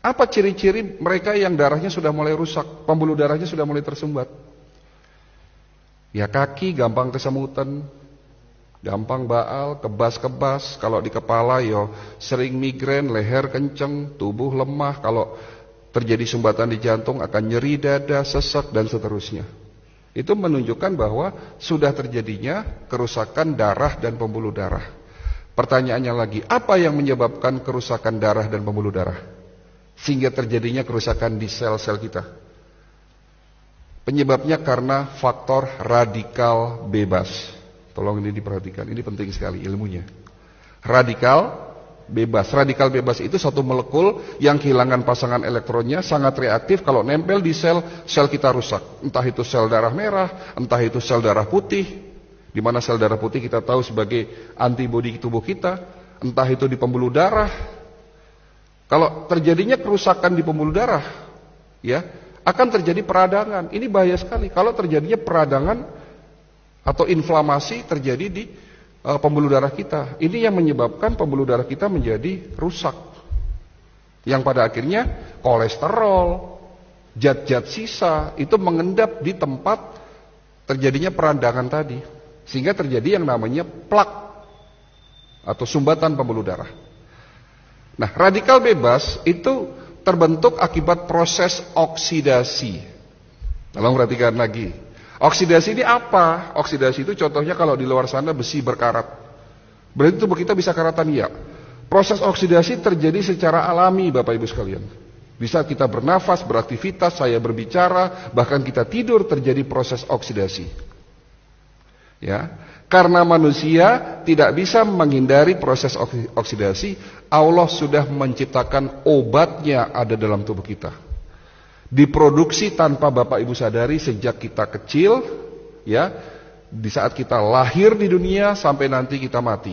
Apa ciri-ciri mereka yang darahnya sudah mulai rusak, pembuluh darahnya sudah mulai tersumbat? Ya kaki gampang kesemutan, gampang baal, kebas-kebas. Kalau di kepala yo sering migrain, leher kenceng, tubuh lemah. Kalau terjadi sumbatan di jantung akan nyeri dada, sesak dan seterusnya. Itu menunjukkan bahwa sudah terjadinya kerusakan darah dan pembuluh darah. Pertanyaannya lagi, apa yang menyebabkan kerusakan darah dan pembuluh darah sehingga terjadinya kerusakan di sel-sel kita? Penyebabnya karena faktor radikal bebas. Tolong ini diperhatikan, ini penting sekali ilmunya. Radikal bebas. Radikal bebas itu satu molekul yang kehilangan pasangan elektronnya, sangat reaktif. Kalau nempel di sel, sel kita rusak. Entah itu sel darah merah, entah itu sel darah putih, di mana sel darah putih kita tahu sebagai antibodi tubuh kita, entah itu di pembuluh darah. Kalau terjadinya kerusakan di pembuluh darah, ya, akan terjadi peradangan. Ini bahaya sekali. Kalau terjadinya peradangan atau inflamasi terjadi di pembuluh darah kita. Ini yang menyebabkan pembuluh darah kita menjadi rusak. Yang pada akhirnya kolesterol, zat-zat sisa itu mengendap di tempat terjadinya peradangan tadi. Sehingga terjadi yang namanya plak atau sumbatan pembuluh darah. Nah, radikal bebas itu terbentuk akibat proses oksidasi. Tolong perhatikan lagi. Oksidasi ini apa? Oksidasi itu contohnya kalau di luar sana besi berkarat. Berarti tubuh kita bisa karatan, ya. Proses oksidasi terjadi secara alami, Bapak Ibu sekalian. Di saat kita bernafas, beraktivitas, saya berbicara, bahkan kita tidur terjadi proses oksidasi. Ya. Karena manusia tidak bisa menghindari proses oksidasi, Allah sudah menciptakan obatnya ada dalam tubuh kita. Diproduksi tanpa Bapak Ibu sadari sejak kita kecil, ya, di saat kita lahir di dunia sampai nanti kita mati.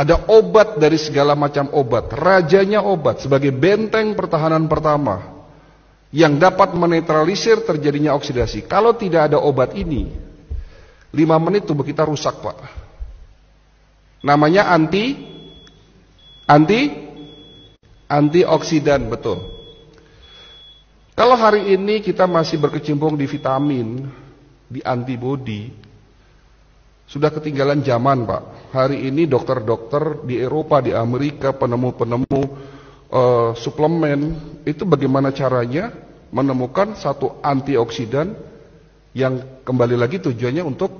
Ada obat dari segala macam obat, rajanya obat sebagai benteng pertahanan pertama yang dapat menetralisir terjadinya oksidasi. Kalau tidak ada obat ini, 5 menit tubuh kita rusak, Pak. Namanya antioksidan, betul. Kalau hari ini kita masih berkecimpung di vitamin, di antibodi, sudah ketinggalan zaman, Pak. Hari ini dokter-dokter di Eropa, di Amerika, penemu-penemu suplemen, itu bagaimana caranya menemukan satu antioksidan yang kembali lagi tujuannya untuk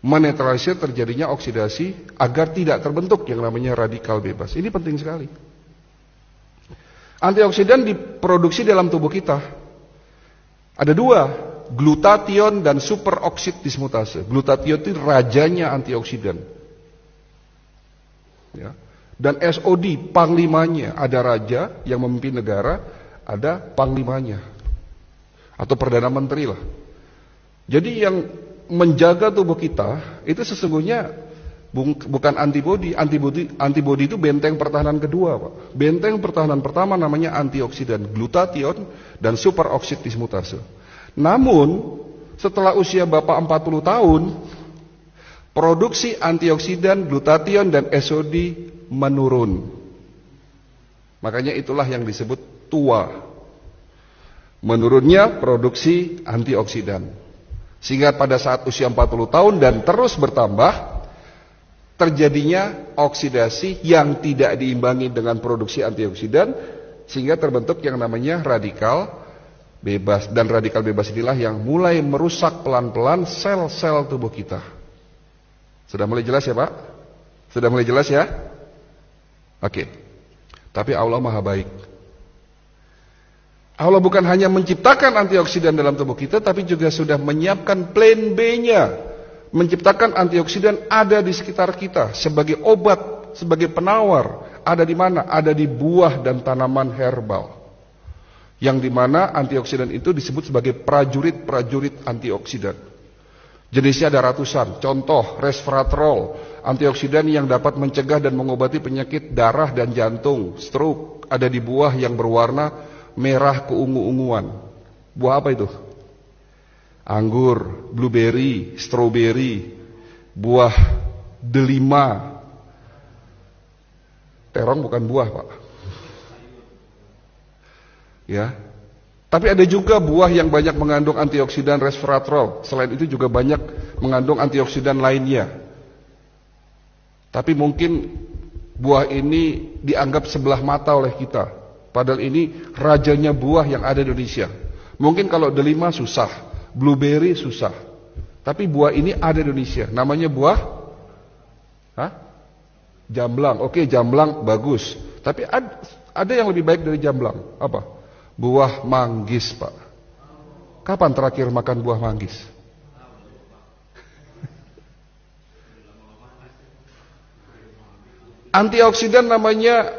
menetralisir terjadinya oksidasi agar tidak terbentuk yang namanya radikal bebas. Ini penting sekali. Antioksidan diproduksi dalam tubuh kita. Ada 2, glutathione dan superoksid dismutase. Glutathione itu rajanya antioksidan. Ya. Dan SOD, panglimanya. Ada raja yang memimpin negara, ada panglimanya. Atau perdana menteri lah. Jadi yang menjaga tubuh kita itu sesungguhnya bukan antibodi. Antibodi itu benteng pertahanan kedua, Pak. Benteng pertahanan pertama namanya antioksidan, glutathione dan superoksid dismutase. Namun setelah usia Bapak 40 tahun, produksi antioksidan, glutathione dan SOD menurun. Makanya itulah yang disebut tua. Menurunnya produksi antioksidan. Sehingga pada saat usia 40 tahun dan terus bertambah, terjadinya oksidasi yang tidak diimbangi dengan produksi antioksidan, sehingga terbentuk yang namanya radikal bebas. Dan radikal bebas inilah yang mulai merusak pelan-pelan sel-sel tubuh kita. Sudah mulai jelas ya, Pak? Sudah mulai jelas ya? Oke. Tapi Allah Maha Baik. Allah bukan hanya menciptakan antioksidan dalam tubuh kita, tapi juga sudah menyiapkan plan B-nya. Menciptakan antioksidan ada di sekitar kita sebagai obat, sebagai penawar. Ada di mana? Ada di buah dan tanaman herbal. Yang di mana antioksidan itu disebut sebagai prajurit-prajurit antioksidan. Jenisnya ada ratusan. Contoh, resveratrol, antioksidan yang dapat mencegah dan mengobati penyakit darah dan jantung, stroke, ada di buah yang berwarna merah keungu-unguan. Buah apa itu? Anggur, blueberry, strawberry, buah delima. Terong bukan buah, Pak. Ya. Tapi ada juga buah yang banyak mengandung antioksidan resveratrol. Selain itu juga banyak mengandung antioksidan lainnya. Tapi mungkin buah ini dianggap sebelah mata oleh kita. Padahal ini rajanya buah yang ada di Indonesia. Mungkin kalau delima susah, blueberry susah. Tapi buah ini ada di Indonesia. Namanya buah jamblang. Oke, jamblang bagus. Tapi ada yang lebih baik dari jamblang. Apa? Buah manggis, Pak. Kapan terakhir makan buah manggis? Antioksidan namanya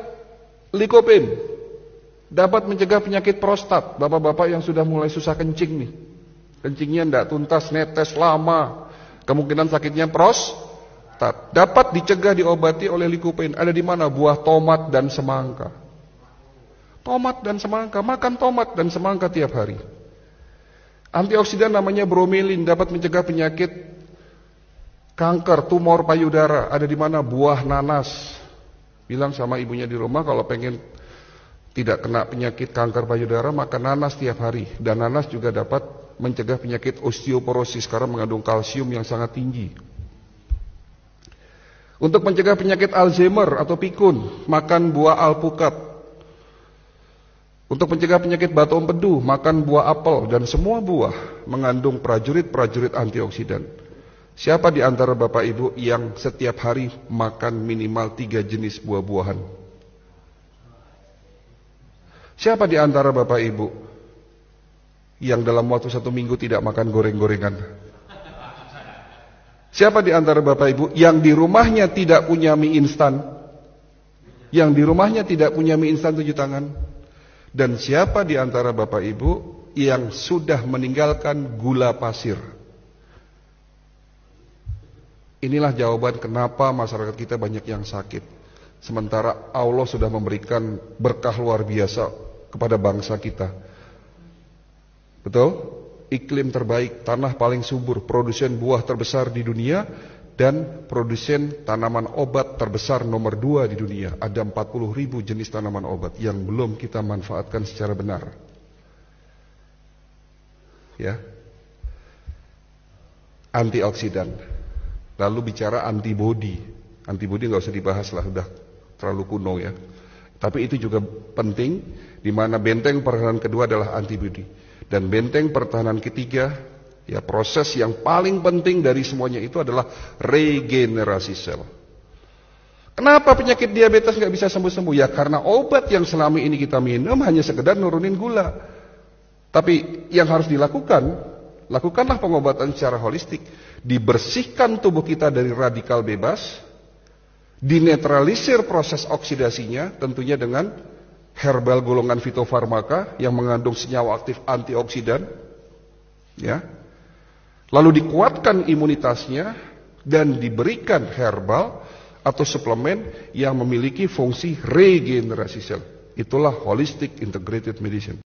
lycopene. Dapat mencegah penyakit prostat. Bapak-bapak yang sudah mulai susah kencing nih. Kencingnya tidak tuntas, netes lama. Kemungkinan sakitnya prostat. Dapat dicegah, diobati oleh lycopene. Ada di mana? Buah tomat dan semangka. Tomat dan semangka, makan tomat dan semangka tiap hari. Antioksidan namanya bromelin, dapat mencegah penyakit kanker, tumor payudara. Ada di mana? Buah nanas. Bilang sama ibunya di rumah kalau pengen tidak kena penyakit kanker payudara, makan nanas tiap hari. Dan nanas juga dapat mencegah penyakit osteoporosis karena mengandung kalsium yang sangat tinggi. Untuk mencegah penyakit Alzheimer atau pikun, makan buah alpukat. Untuk mencegah penyakit batu empedu, makan buah apel. Dan semua buah mengandung prajurit-prajurit antioksidan. Siapa di antara Bapak Ibu yang setiap hari makan minimal 3 jenis buah-buahan? Siapa di antara Bapak Ibu yang dalam waktu 1 minggu tidak makan goreng-gorengan? Siapa di antara Bapak Ibu yang di rumahnya tidak punya mie instan? Yang di rumahnya tidak punya mie instan, 7 tangan. Dan siapa di antara Bapak Ibu yang sudah meninggalkan gula pasir? Inilah jawaban kenapa masyarakat kita banyak yang sakit. Sementara Allah sudah memberikan berkah luar biasa kepada bangsa kita. Betul? Iklim terbaik, tanah paling subur, produsen buah terbesar di dunia, dan produsen tanaman obat terbesar nomor 2 di dunia. Ada 40.000 jenis tanaman obat yang belum kita manfaatkan secara benar. Ya. Antioksidan. Lalu bicara antibodi. Antibodi nggak usah dibahas lah, udah terlalu kuno ya. Tapi itu juga penting, di mana benteng pertahanan kedua adalah antibodi. Dan benteng pertahanan ketiga, ya, proses yang paling penting dari semuanya itu adalah regenerasi sel. Kenapa penyakit diabetes nggak bisa sembuh-sembuh? Ya karena obat yang selama ini kita minum hanya sekedar nurunin gula. Tapi yang harus dilakukan, lakukanlah pengobatan secara holistik. Dibersihkan tubuh kita dari radikal bebas, dinetralisir proses oksidasinya, tentunya dengan herbal golongan fitofarmaka yang mengandung senyawa aktif antioksidan, ya. Lalu dikuatkan imunitasnya dan diberikan herbal atau suplemen yang memiliki fungsi regenerasi sel. Itulah holistic integrated medicine.